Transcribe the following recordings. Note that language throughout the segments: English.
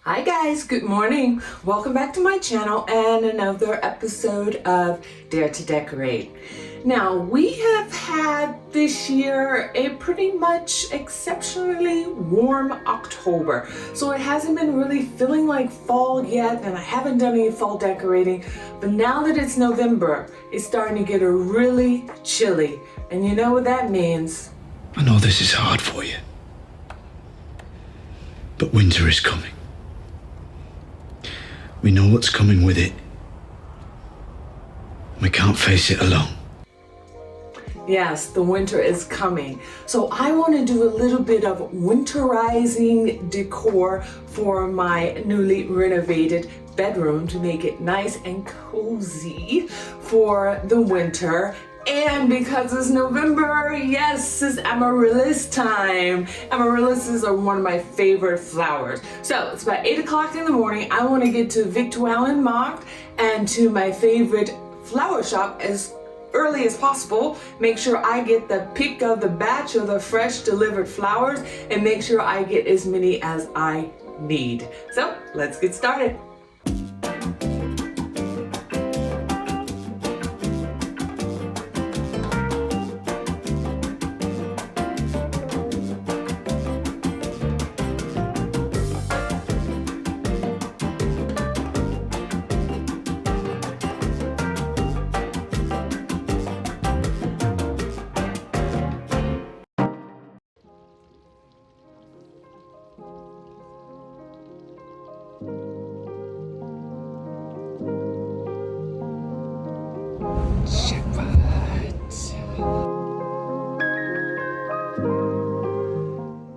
Hi guys, good morning. Welcome back to my channel and another episode of Dare to Decorate. Now, we have had this year a pretty much exceptionally warm October. So it hasn't been really feeling like fall yet, and I haven't done any fall decorating. But now that it's November, it's starting to get really chilly. And you know what that means? I know this is hard for you, but winter is coming. We know what's coming with it. We can't face it alone. Yes, the winter is coming. So I want to do a little bit of winterizing decor for my newly renovated bedroom to make it nice and cozy for the winter. And because it's November, yes, it's amaryllis time. Amaryllis are one of my favorite flowers. So it's about 8 o'clock in the morning. I want to get to Victoire and Markt and to my favorite flower shop as early as possible. Make sure I get the pick of the batch of the fresh delivered flowers and make sure I get as many as I need. So let's get started.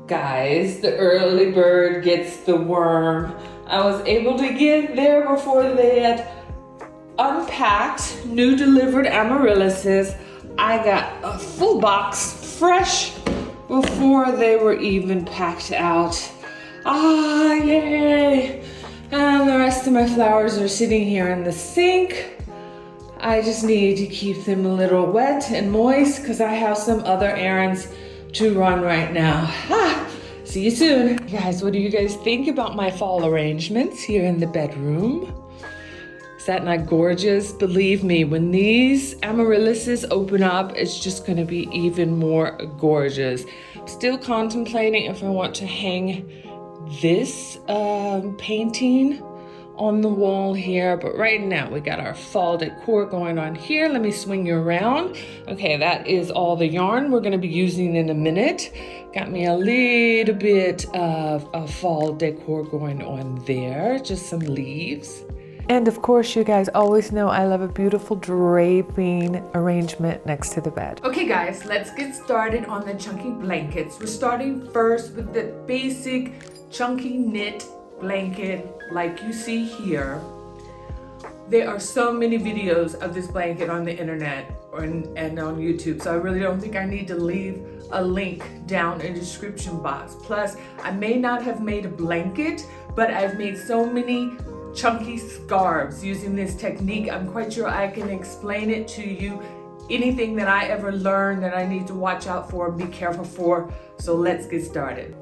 Guys, the early bird gets the worm. I was able to get there before they had unpacked new delivered amaryllises. I got a full box fresh before they were even packed out. Ah, yay! And the rest of my flowers are sitting here in the sink. I just need to keep them a little wet and moist because I have some other errands to run right now. See you soon. Guys, what do you guys think about my fall arrangements here in the bedroom? Is that not gorgeous? Believe me, when these amaryllises open up, it's just gonna be even more gorgeous. I'm still contemplating if I want to hang this painting on the wall here, but right now we got our fall decor going on here. Let me swing you around. Okay, that is all the yarn we're gonna be using in a minute. Got me a little bit of a fall decor going on there, just some leaves. And of course, you guys always know I love a beautiful draping arrangement next to the bed. Okay guys, let's get started on the chunky blankets. We're starting first with the basic chunky knit blanket like you see here. There are so many videos of this blanket on the internet and on YouTube, so I really don't think I need to leave a link down in the description box. Plus, I may not have made a blanket, but I've made so many chunky scarves using this technique. I'm quite sure I can explain it to you. Anything that I ever learned that I need to watch out for and be careful for. So let's get started.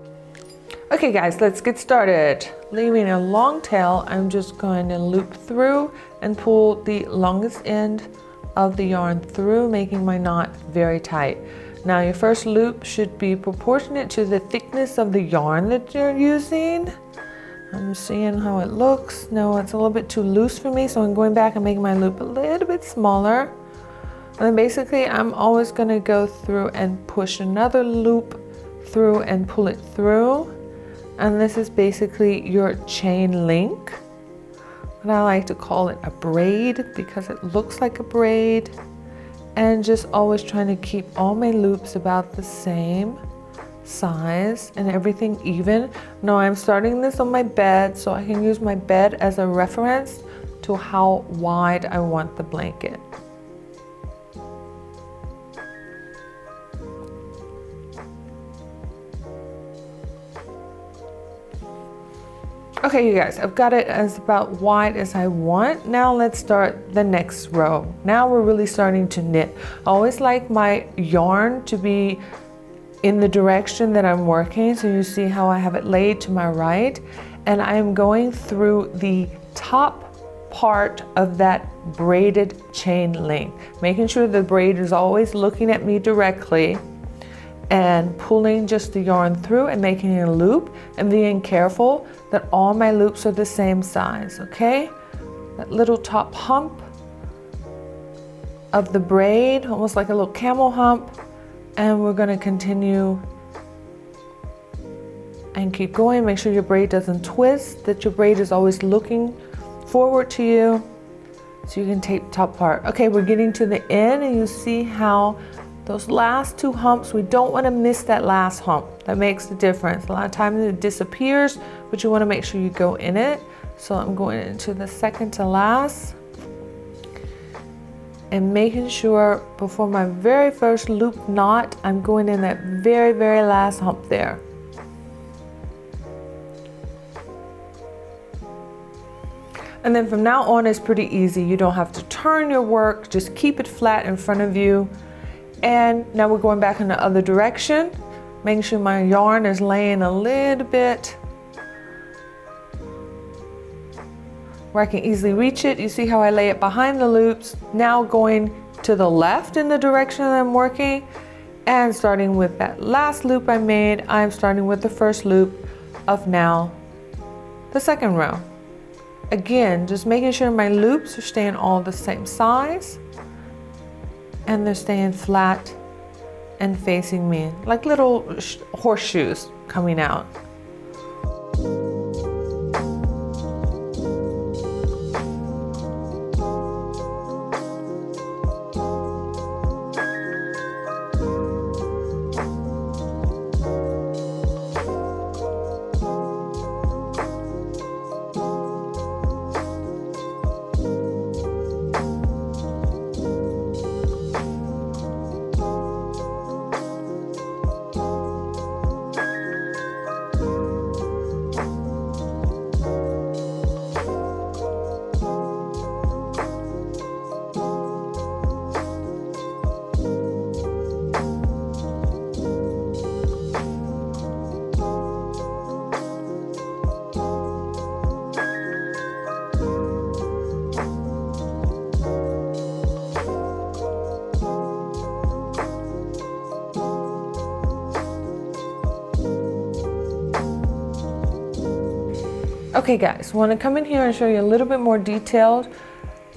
Okay guys, let's get started. Leaving a long tail, I'm just going to loop through and pull the longest end of the yarn through, making my knot very tight. Now your first loop should be proportionate to the thickness of the yarn that you're using. I'm seeing how it looks. No, it's a little bit too loose for me, so I'm going back and making my loop a little bit smaller. And then basically I'm always going to go through and push another loop through and pull it through. And this is basically your chain link. And I like to call it a braid because it looks like a braid. And just always trying to keep all my loops about the same size and everything even. Now I'm starting this on my bed, so I can use my bed as a reference to how wide I want the blanket. Okay, you guys, I've got it as about wide as I want. Now let's start the next row. Now we're really starting to knit. I always like my yarn to be in the direction that I'm working, so you see how I have it laid to my right. and I am going through the top part of that braided chain link, making sure the braid is always looking at me directly, and pulling just the yarn through and making a loop, and being careful that all my loops are the same size, okay? That little top hump of the braid, almost like a little camel hump, and we're going to continue and keep going. Make sure your braid doesn't twist, that your braid is always looking forward to you so you can take the top part. Okay, we're getting to the end, and you see how those last two humps, we don't want to miss that last hump. That makes the difference. A lot of times it disappears, but you want to make sure you go in it. So I'm going into the second to last and making sure before my very first loop knot, I'm going in that very, very last hump there. And then from now on, it's pretty easy. You don't have to turn your work, just keep it flat in front of you. And now we're going back in the other direction, making sure my yarn is laying a little bit where I can easily reach it. You see how I lay it behind the loops. Now going to the left in the direction that I'm working, and starting with that last loop I made, I'm starting with the first loop of now the second row. Again, just making sure my loops are staying all the same size, and they're staying flat and facing me like little horseshoes coming out. Okay guys, want to come in here and show you a little bit more detailed,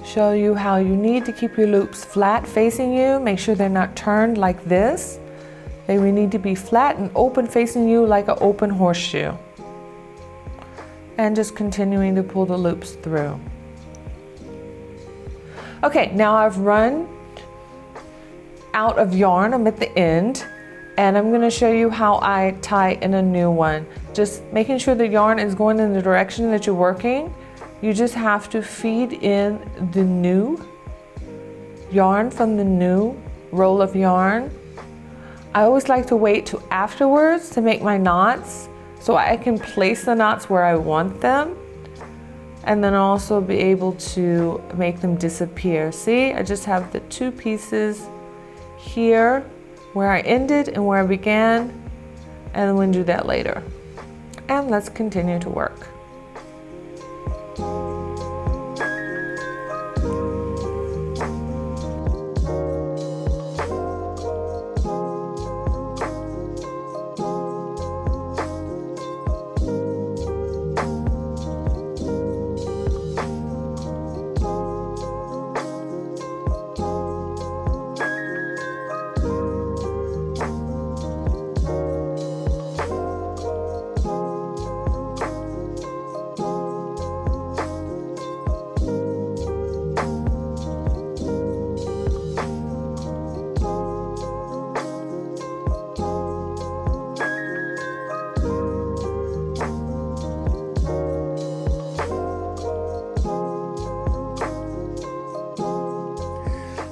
show you how you need to keep your loops flat facing you. Make sure they're not turned like this. They will need to be flat and open facing you like an open horseshoe. And just continuing to pull the loops through. Okay, now I've run out of yarn. I'm at the end. And I'm going to show you how I tie in a new one. Just making sure the yarn is going in the direction that you're working. You just have to feed in the new yarn from the new roll of yarn. I always like to wait till afterwards to make my knots so I can place the knots where I want them, and then also be able to make them disappear. See, I just have the two pieces here where I ended and where I began, and we'll do that later. And let's continue to work.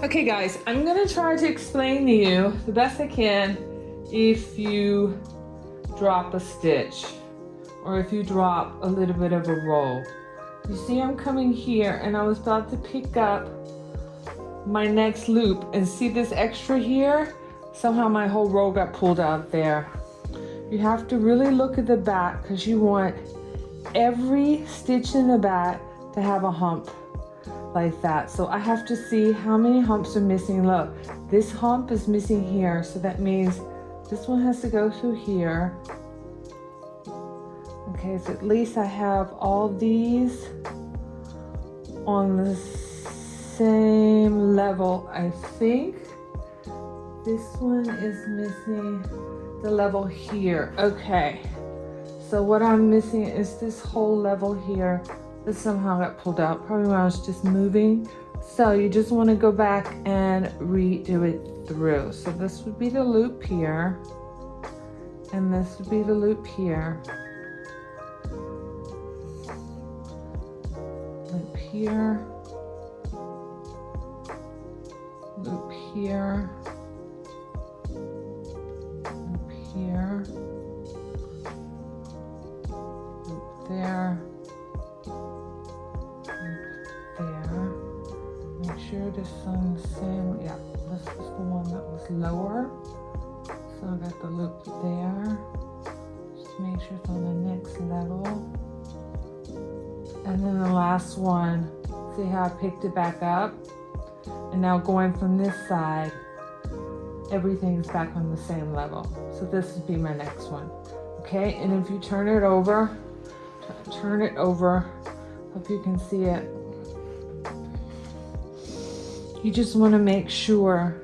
Okay guys, I'm gonna try to explain to you the best I can if you drop a stitch or if you drop a little bit of a roll. You see I'm coming here and I was about to pick up my next loop and see this extra here? Somehow my whole row got pulled out there. You have to really look at the back because you want every stitch in the back to have a hump like that. So I have to see how many humps are missing. Look, this hump is missing here, so that means this one has to go through here. Okay, so at least I have all these on the same level. I think this one is missing the level here. Okay, so what I'm missing is this whole level here. This somehow got pulled out, probably when I was just moving. So you just want to go back and redo it through. So this would be the loop here, and this would be the loop here. Loop here, loop here, loop here, loop there, loop there. Make sure this one's the same. Yeah, this was the one that was lower. So I got the loop there. Just make sure it's on the next level. And then the last one, see how I picked it back up? And now going from this side, everything's back on the same level. So this would be my next one. Okay, and if you turn it over, hope you can see it. You just want to make sure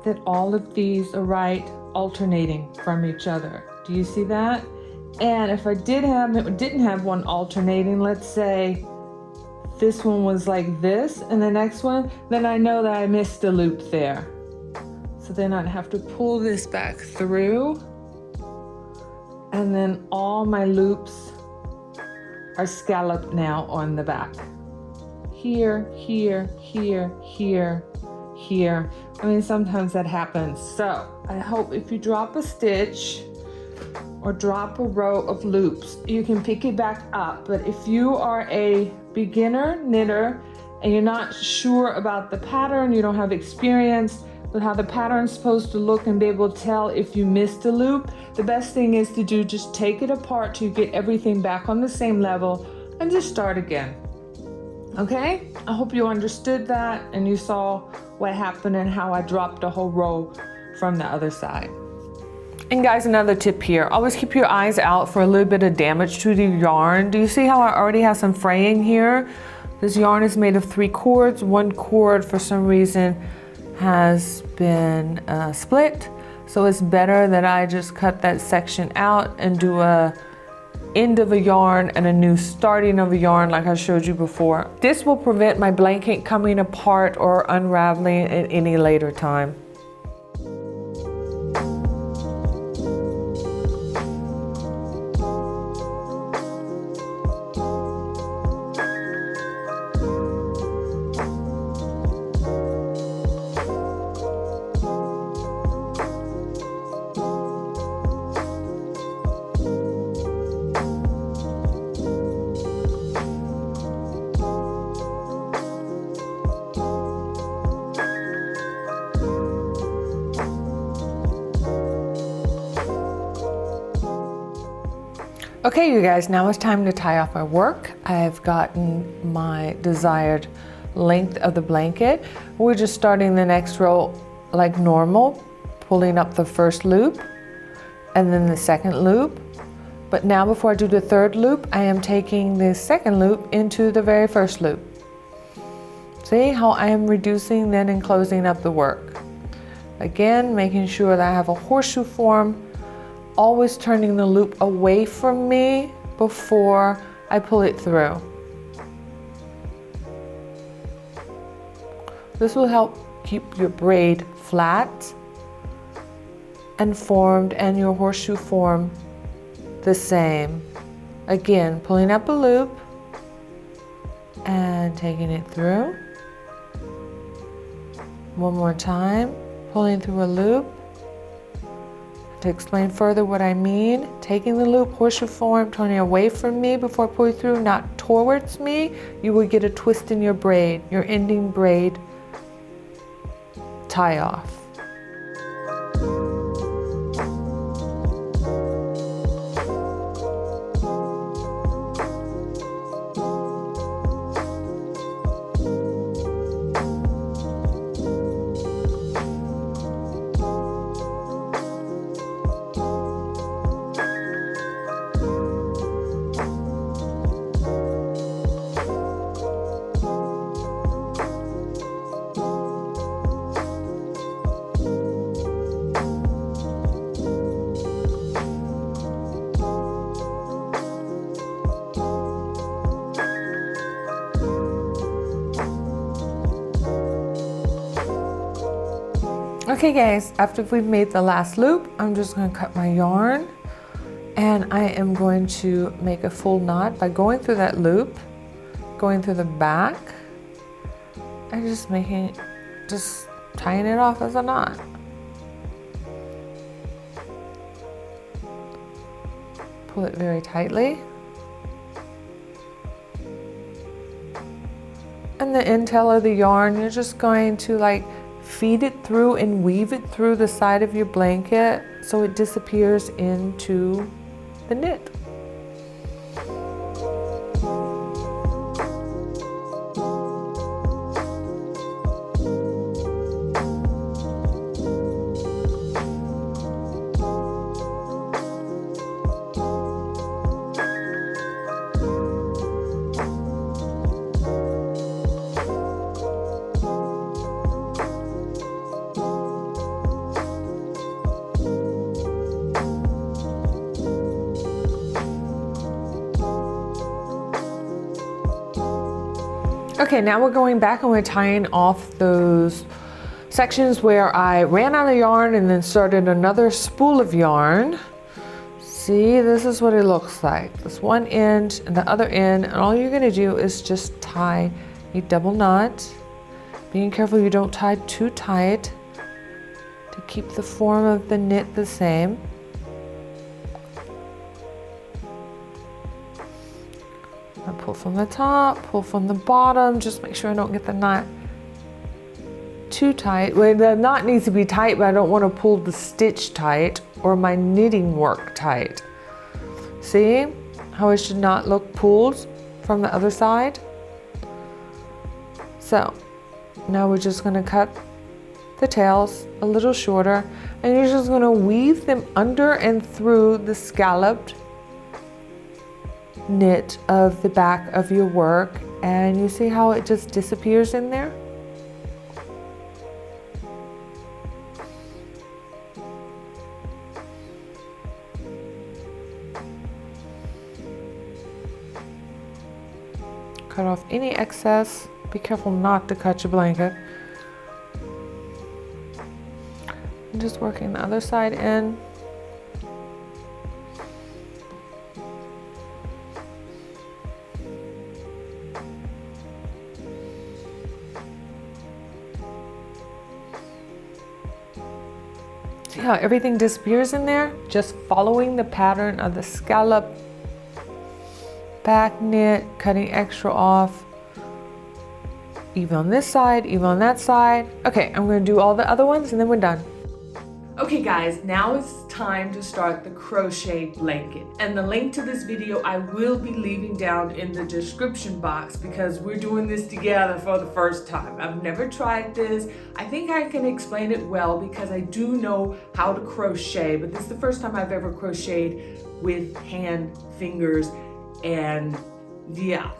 that all of these are right, alternating from each other. Do you see that? And if I didn't have one alternating, let's say this one was like this and the next one, then I know that I missed a loop there. So then I'd have to pull this back through, and then all my loops are scalloped now on the back. Here, here, here, here, here. I mean, sometimes that happens. So I hope if you drop a stitch or drop a row of loops, you can pick it back up. But if you are a beginner knitter and you're not sure about the pattern, you don't have experience with how the pattern's supposed to look and be able to tell if you missed a loop, the best thing is to do, just take it apart to get everything back on the same level and just start again. Okay, I hope you understood that and you saw what happened and how I dropped a whole row from the other side. And guys, another tip here, always keep your eyes out for a little bit of damage to the yarn. Do you see how I already have some fraying here? This yarn is made of 3 cords. 1 cord for some reason has been split. So it's better that I just cut that section out and do a end of a yarn and a new starting of a yarn like I showed you before. This will prevent my blanket coming apart or unraveling at any later time. Okay, you guys, now it's time to tie off our work. I've gotten my desired length of the blanket. We're just starting the next row like normal, pulling up the first loop and then the second loop. But now before I do the third loop, I am taking the second loop into the very first loop. See how I am reducing then and closing up the work. Again, making sure that I have a horseshoe form, always turning the loop away from me before I pull it through. This will help keep your braid flat and formed and your horseshoe form the same. Again, pulling up a loop and taking it through. One more time, pulling through a loop. To explain further what I mean, taking the loop, horseshoe form, turning away from me before I pull it through, not towards me, you will get a twist in your braid, your ending braid tie off. Okay guys, after we've made the last loop, I'm just going to cut my yarn, and I am going to make a full knot by going through that loop, going through the back, and just tying it off as a knot. Pull it very tightly. And the end tail of the yarn, you're just going to like feed it through and weave it through the side of your blanket so it disappears into the knit. Okay, now we're going back and we're tying off those sections where I ran out of yarn and then started another spool of yarn. See, this is what it looks like. This one end and the other end, and all you're gonna do is just tie a double knot. Being careful you don't tie too tight to keep the form of the knit the same. I pull from the top, pull from the bottom, just make sure I don't get the knot too tight. Well, the knot needs to be tight, but I don't want to pull the stitch tight or my knitting work tight. See how it should not look pulled from the other side? So now we're just going to cut the tails a little shorter, and you're just going to weave them under and through the scalloped knit of the back of your work, and you see how it just disappears in there? Cut off any excess. Be careful not to cut your blanket. I'm just working the other side in. See how everything disappears in there? Just following the pattern of the scallop back knit, cutting extra off, even on this side, even on that side. Okay, I'm going to do all the other ones and then we're done. Okay guys, now it's time to start the crochet blanket. And the link to this video I will be leaving down in the description box because we're doing this together for the first time. I've never tried this. I think I can explain it well because I do know how to crochet, but this is the first time I've ever crocheted with hand fingers, and yeah,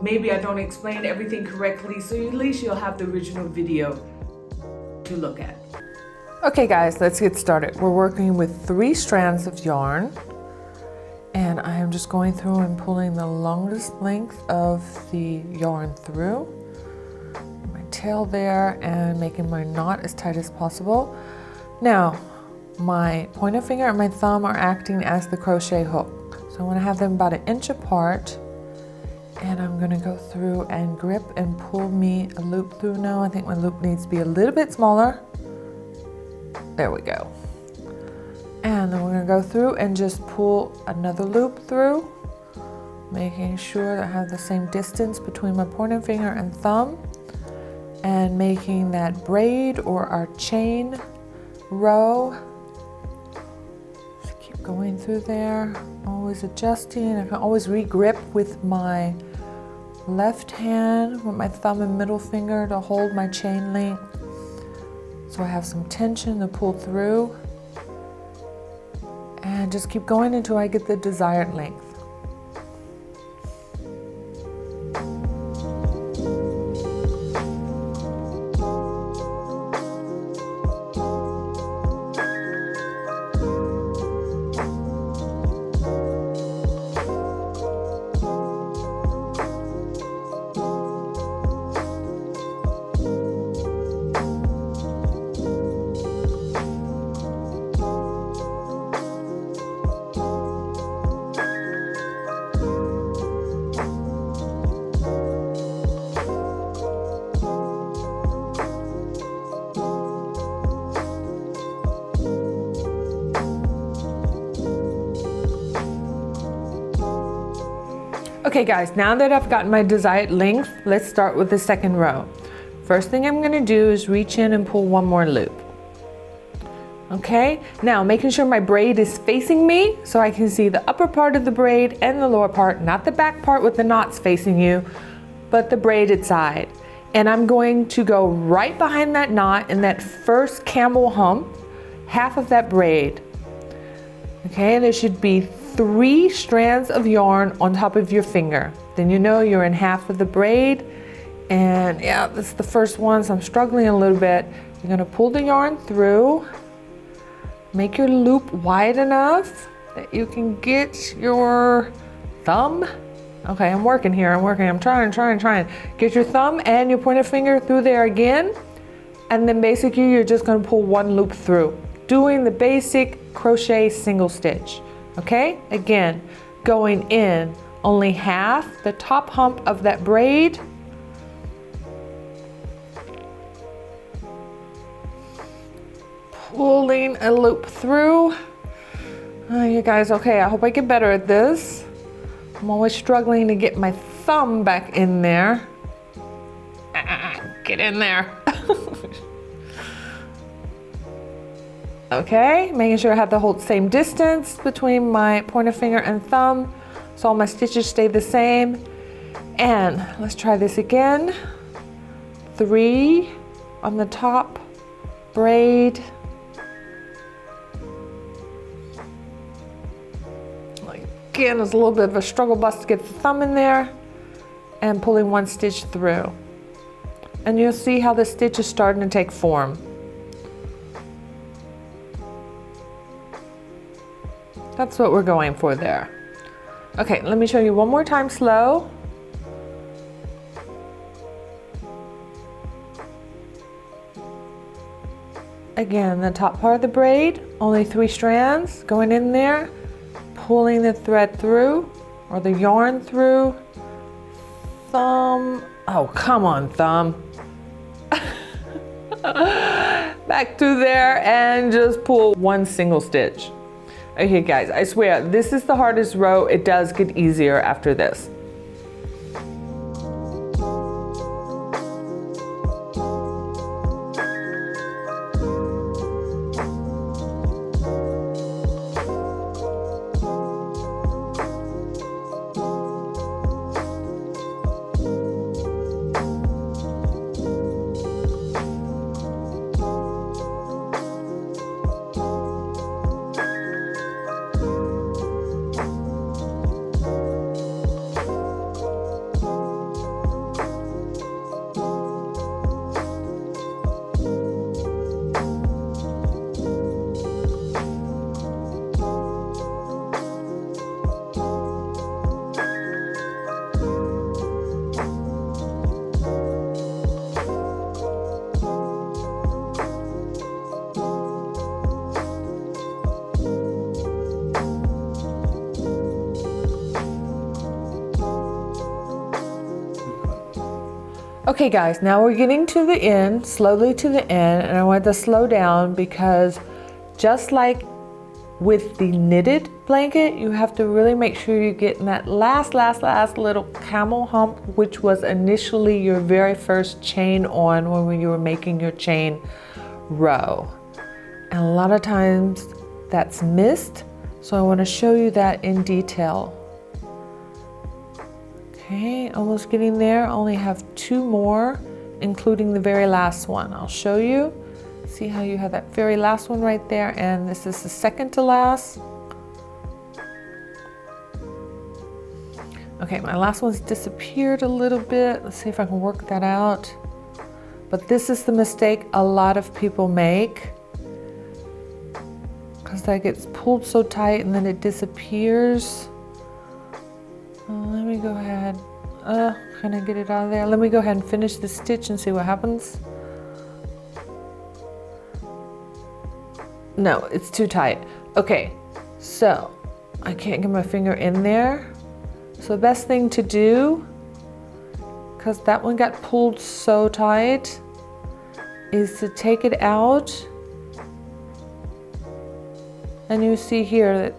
maybe I don't explain everything correctly, so at least you'll have the original video to look at. Okay guys, let's get started. We're working with 3 strands of yarn, and I am just going through and pulling the longest length of the yarn through my tail there and making my knot as tight as possible. Now, my pointer finger and my thumb are acting as the crochet hook. So I want to have them about 1 inch apart, and I'm going to go through and grip and pull me a loop through now. I think my loop needs to be a little bit smaller. There we go. And then we're going to go through and just pull another loop through, making sure that I have the same distance between my pointer finger and thumb, and making that braid or our chain row. Just keep going through there, always adjusting. I can always re-grip with my left hand with my thumb and middle finger to hold my chain link, so I have some tension to pull through, and just keep going until I get the desired length. Okay guys, now that I've gotten my desired length, let's start with the second row. First thing I'm gonna do is reach in and pull one more loop. Okay, now making sure my braid is facing me so I can see the upper part of the braid and the lower part, not the back part with the knots facing you, but the braided side. And I'm going to go right behind that knot in that first camel hump, half of that braid. Okay, and there should be 3 strands of yarn on top of your finger. Then you know you're in half of the braid. And yeah, this is the first one, so I'm struggling a little bit. You're gonna pull the yarn through, make your loop wide enough that you can get your thumb. Okay, I'm working here, I'm trying. Get your thumb and your pointer finger through there again. And then basically you're just gonna pull one loop through, doing the basic crochet single stitch. Okay, again, going in only half the top hump of that braid. Pulling a loop through. You guys, okay, I hope I get better at this. I'm always struggling to get my thumb back in there. Get in there. Okay, making sure I have the whole same distance between my pointer finger and thumb, so all my stitches stay the same. And let's try this again. 3 on the top braid. Again, it's a little bit of a struggle bus to get the thumb in there, and pulling 1 stitch through. And you'll see how the stitch is starting to take form. That's what we're going for there. Okay, let me show you one more time slow. Again, the top part of the braid, only 3 strands going in there. Pulling the thread through, or the yarn through. Thumb, oh come on thumb. Back through there and just pull 1 single stitch. Okay guys, I swear, this is the hardest row. It does get easier after this. Okay guys, now we're getting to the end, slowly to the end, and I want to slow down because just like with the knitted blanket, you have to really make sure you're getting that last little camel hump, which was initially your very first chain on when you were making your chain row. And a lot of times that's missed, so I want to show you that in detail. Okay, almost getting there. Only have 2 more, including the very last one. I'll show you. See how you have that very last one right there, and this is the second to last. Okay, my last one's disappeared a little bit. Let's see if I can work that out. But this is the mistake a lot of people make, because that gets pulled so tight and then it disappears. Let me go ahead. Can I get it out of there? Let me go ahead and finish the stitch and see what happens. No, it's too tight. Okay, so I can't get my finger in there. So the best thing to do, because that one got pulled so tight, is to take it out. And you see here that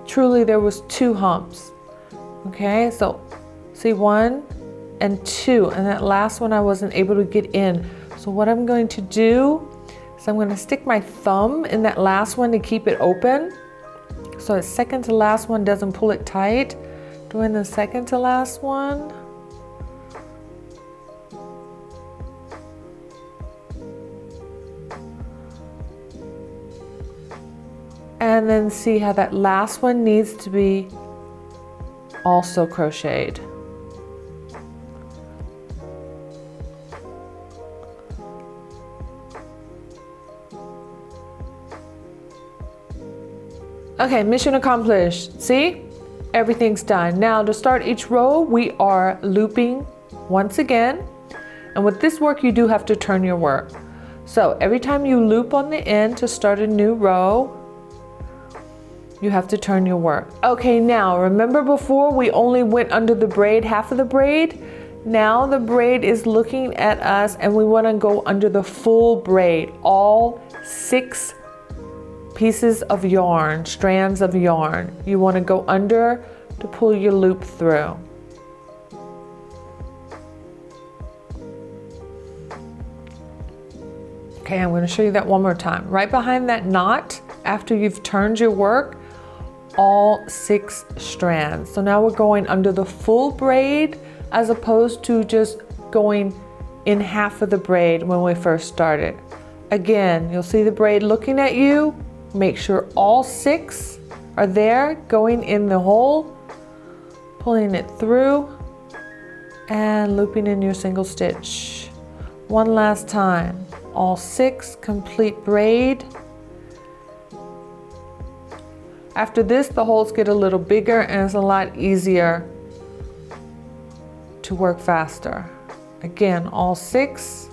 truly there was 2 humps. Okay, so See, 1 and 2, and that last one I wasn't able to get in. So what I'm going to do is I'm going to stick my thumb in that last one to keep it open. So the second to last one doesn't pull it tight. Doing the second to last one. And then see how that last one needs to be also crocheted. Okay, mission accomplished. See? Everything's done. Now to start each row, we are looping once again. And with this work, you do have to turn your work. So every time you loop on the end to start a new row, you have to turn your work. Okay, now remember before we only went under the braid, half of the braid? Now the braid is looking at us and we want to go under the full braid, all 6 pieces of yarn, strands of yarn. You want to go under to pull your loop through. Okay, I'm going to show you that one more time. Right behind that knot, after you've turned your work, all 6 strands. So now we're going under the full braid as opposed to just going in half of the braid when we first started. Again, you'll see the braid looking at you. Make sure all 6 are there, going in the hole, pulling it through, and looping in your single stitch. One last time, all 6 complete braid. After this, the holes get a little bigger and it's a lot easier to work faster. Again, all 6.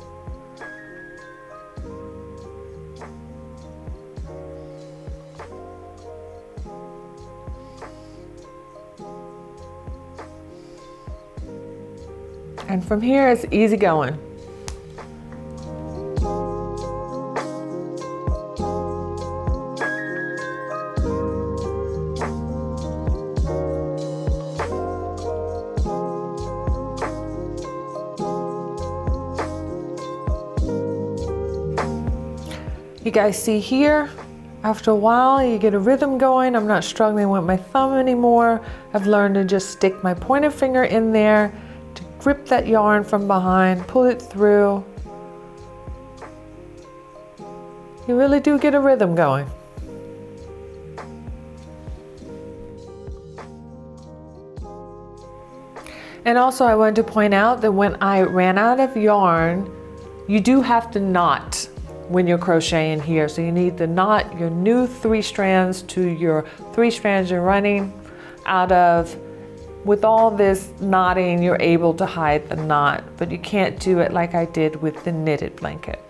And from here, it's easy going. You guys see here, after a while, you get a rhythm going. I'm not struggling with my thumb anymore. I've learned to just stick my pointer finger in there, grip that yarn from behind, pull it through. You really do get a rhythm going. And also I wanted to point out that when I ran out of yarn, you do have to knot when you're crocheting here. So you need to knot your new 3 strands to your 3 strands you're running out of. With all this knotting, you're able to hide the knot, but you can't do it like I did with the knitted blanket.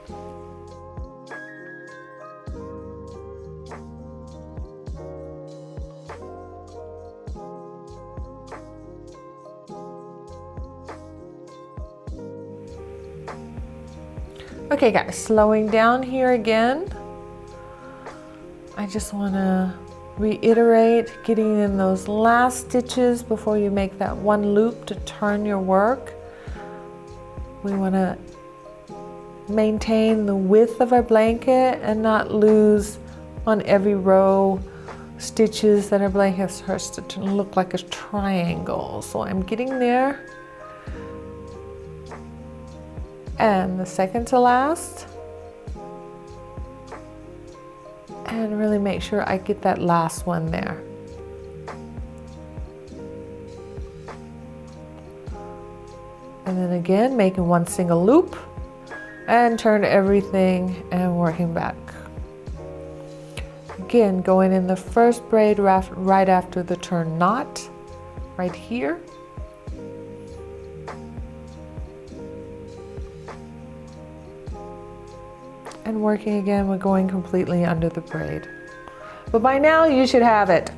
Okay guys, slowing down here again. I just want to reiterate getting in those last stitches before you make that one loop to turn your work. We want to maintain the width of our blanket and not lose on every row stitches that our blanket starts to look like a triangle. So I'm getting there. And the second to last. And really make sure I get that last one there. And then again, making one single loop and turn everything and working back. Again, going in the first braid right after the turn knot, right here. And working again, we're going completely under the braid. But by now you should have it.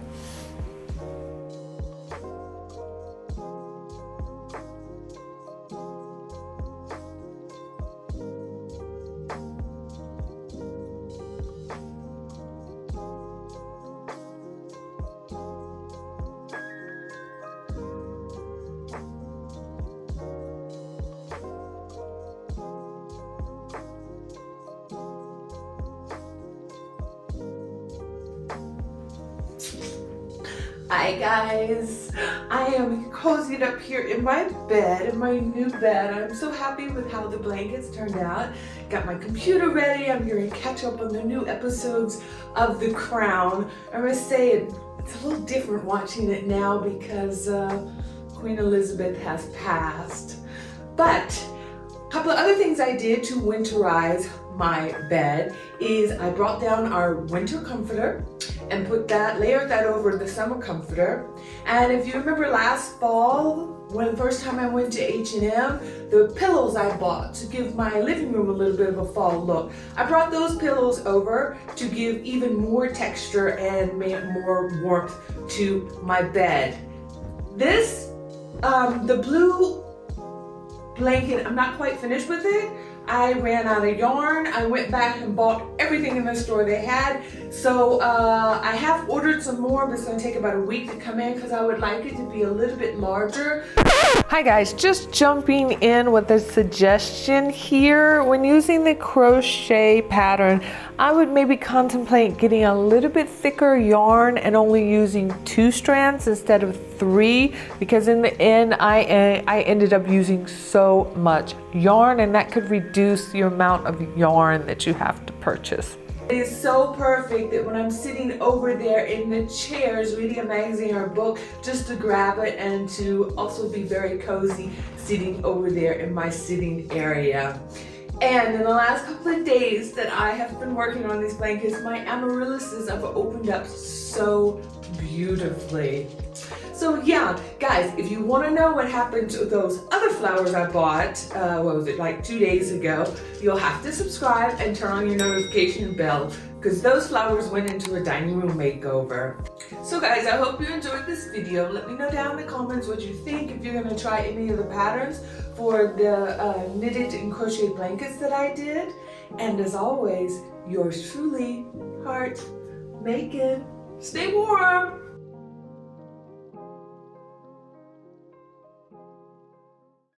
Hi guys, I am cozied up here in my bed, in my new bed. I'm so happy with how the blankets turned out. Got my computer ready. I'm going to catch up on the new episodes of The Crown. I must say it's a little different watching it now because Queen Elizabeth has passed. But a couple of other things I did to winterize my bed is I brought down our winter comforter and layered that over the summer comforter. And if you remember last fall, when the first time I went to H&M, the pillows I bought to give my living room a little bit of a fall look, I brought those pillows over to give even more texture and more warmth to my bed. This, the blue blanket, I'm not quite finished with it. I ran out of yarn. I went back and bought everything in the store they had. So I have ordered some more, but it's going to take about a week to come in because I would like it to be a little bit larger. Hi guys, just jumping in with a suggestion here. When using the crochet pattern, I would maybe contemplate getting a little bit thicker yarn and only using 2 strands instead of 3, because in the end I ended up using so much yarn, and that could reduce the amount of yarn that you have to purchase. It is so perfect that when I'm sitting over there in the chairs reading a magazine or a book, just to grab it and to also be very cozy sitting over there in my sitting area. And in the last couple of days that I have been working on these blankets, my amaryllis have opened up so beautifully. So yeah, guys, if you want to know what happened to those other flowers I bought, what was it, like 2 days ago, you'll have to subscribe and turn on your notification bell, because those flowers went into a dining room makeover. So guys, I hope you enjoyed this video. Let me know down in the comments what you think, if you're going to try any of the patterns for the knitted and crochet blankets that I did. And as always, yours truly, Heart Macon. Stay warm!